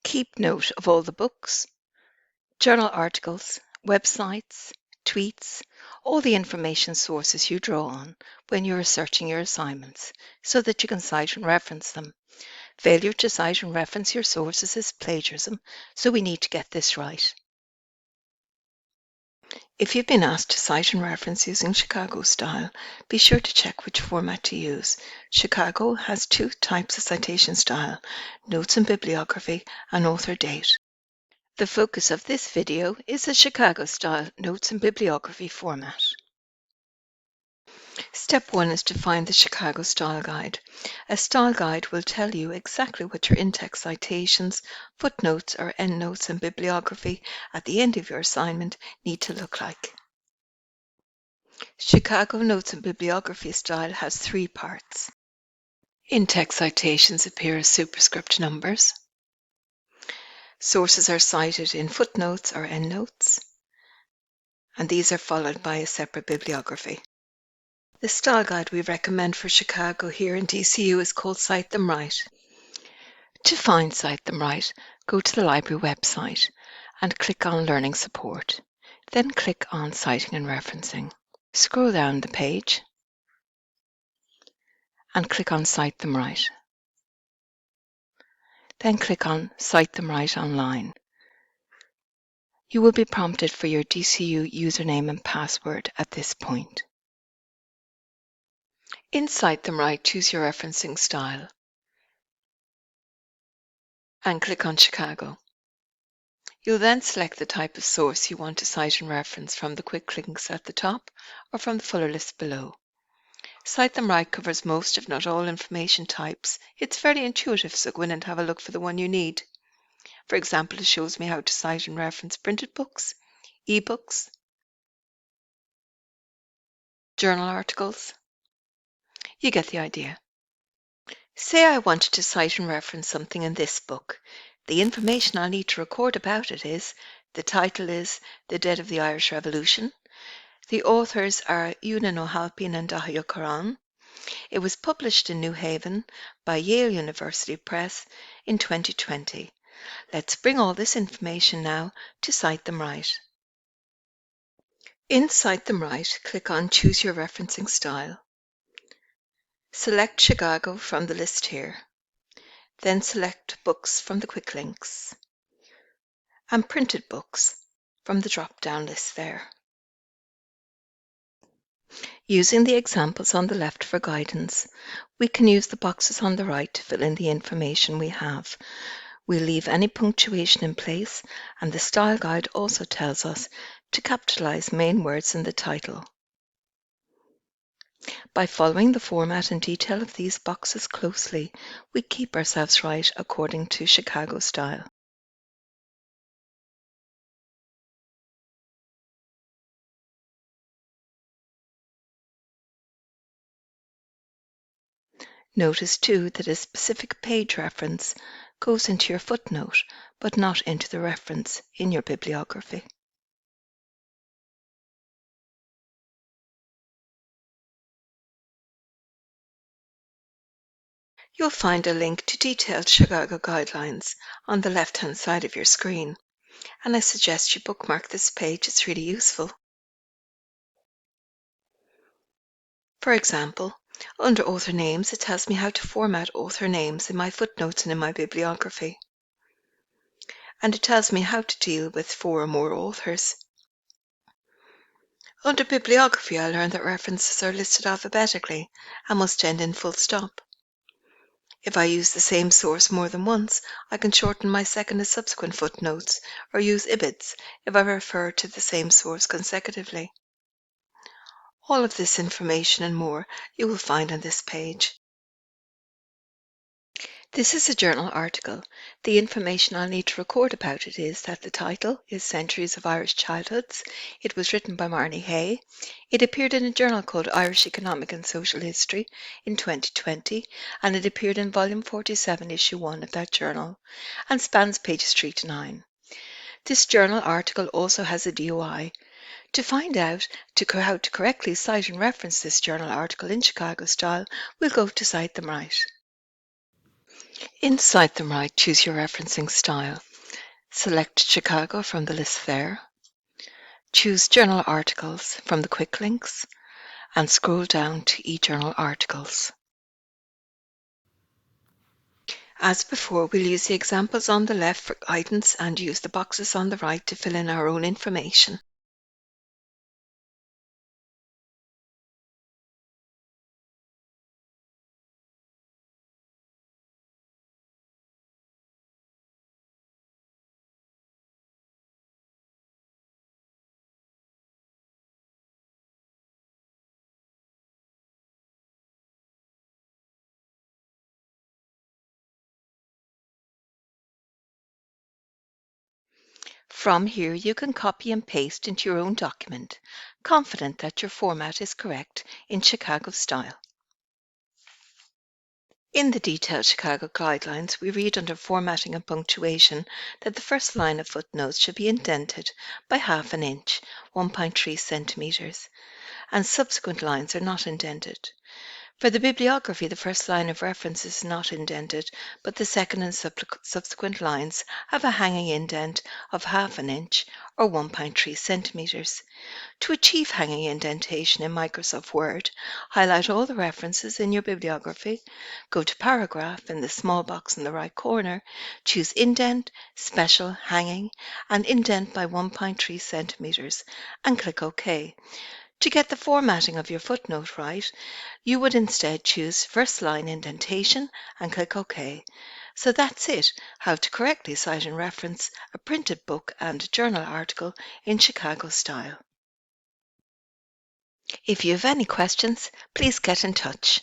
Keep note of all the books, journal articles, websites, tweets, all the information sources you draw on when you're researching your assignments so that you can cite and reference them. Failure to cite and reference your sources is plagiarism, so we need to get this right. If you've been asked to cite and reference using Chicago style, be sure to check which format to use. Chicago has two types of citation style, notes and bibliography, and author date. The focus of this video is the Chicago style notes and bibliography format. Step 1 is to find the Chicago Style Guide. A style guide will tell you exactly what your in-text citations, footnotes or endnotes and bibliography at the end of your assignment need to look like. Chicago Notes and Bibliography style has three parts. In-text citations appear as superscript numbers. Sources are cited in footnotes or endnotes, and these are followed by a separate bibliography. The style guide we recommend for Chicago here in DCU is called Cite Them Right. To find Cite Them Right, go to the library website and click on Learning Support. Then click on Citing and Referencing. Scroll down the page and click on Cite Them Right. Then click on Cite Them Right Online. You will be prompted for your DCU username and password at this point. In Cite Them Right, choose your referencing style and click on Chicago. You'll then select the type of source you want to cite and reference from the quick links at the top or from the fuller list below. Cite Them Right covers most, if not all, information types. It's very intuitive, so go in and have a look for the one you need. For example, it shows me how to cite and reference printed books, ebooks, journal articles. You get the idea. Say I wanted to cite and reference something in this book. The information I'll need to record about it is, the title is The Dead of the Irish Revolution. The authors are Una Nohalpin and Dahiyo Karan. It was published in New Haven by Yale University Press in 2020. Let's bring all this information now to Cite Them Right. In Cite Them Right, click on Choose Your Referencing Style. Select Chicago from the list here. Then select Books from the quick links and Printed Books from the drop-down list there. Using the examples on the left for guidance, we can use the boxes on the right to fill in the information we have. We'll leave any punctuation in place, and the style guide also tells us to capitalize main words in the title. By following the format and detail of these boxes closely, we keep ourselves right according to Chicago style. Notice too that a specific page reference goes into your footnote, but not into the reference in your bibliography. You'll find a link to detailed Chicago guidelines on the left-hand side of your screen, and I suggest you bookmark this page. It's really useful. For example, under author names, it tells me how to format author names in my footnotes and in my bibliography. And it tells me how to deal with 4 or more authors. Under bibliography, I learned that references are listed alphabetically and must end in full stop. If I use the same source more than once, I can shorten my second and subsequent footnotes or use ibid if I refer to the same source consecutively. All of this information and more you will find on this page. This is a journal article. The information I'll need to record about it is that the title is Centuries of Irish Childhoods. It was written by Marnie Hay. It appeared in a journal called Irish Economic and Social History in 2020, and it appeared in volume 47, issue 1 of that journal, and spans pages 3 to 9. This journal article also has a DOI. To find out how to correctly cite and reference this journal article in Chicago style, we'll go to Cite Them Right. In Cite Them Right, choose your referencing style. Select Chicago from the list there. Choose Journal Articles from the quick links and scroll down to eJournal Articles. As before, we'll use the examples on the left for guidance and use the boxes on the right to fill in our own information. From here, you can copy and paste into your own document, confident that your format is correct in Chicago style. In the detailed Chicago guidelines, we read under formatting and punctuation that the first line of footnotes should be indented by ½ inch, 1.3 centimeters, and subsequent lines are not indented. For the bibliography, the first line of reference is not indented, but the second and subsequent lines have a hanging indent of ½ inch or 1.3 centimeters. To achieve hanging indentation in Microsoft Word, highlight all the references in your bibliography, go to Paragraph in the small box in the right corner, choose Indent, Special, Hanging, and indent by 1.3 centimeters, and click OK. To get the formatting of your footnote right, you would instead choose First Line Indentation and click OK. So that's it, how to correctly cite and reference a printed book and a journal article in Chicago style. If you have any questions, please get in touch.